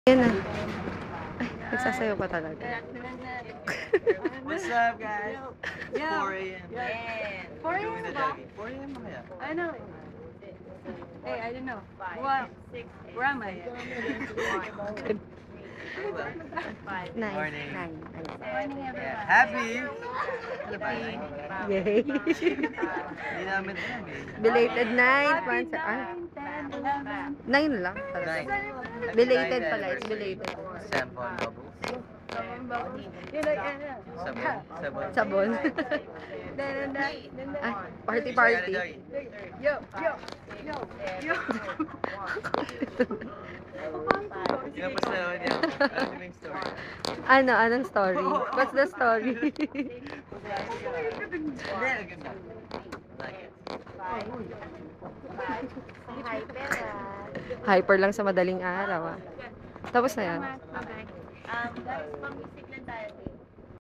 Yan na. Ay, nagsasayaw pa talaga. What's up, guys? Yeah. 4 a.m. Yeah. 4 Doing a.m. the ba? jogging. 4 a.m. kaya? I know. Hey, I don't know. Where am I? Nine. Morning. Nine. Morning, everyone. Yeah. Happy! Ano ba? Yay. Hindi namin alam eh. Belated night. Happy Once, ah, 9, 10, 11. 9 lang. Nine. Belated pala. It's belated. Sample bubbles. You're like, Sabon. Sabon. Sabon. Ay, party party. Yo, yo, yo, yo. Yung pasalawan niya. Ano yung story? Ano? Anong story? What's the story? Hindi, ganda. Like it. Hyper lang sa madaling araw, ah. Tapos na yan. Guys, pang-music lang tayo.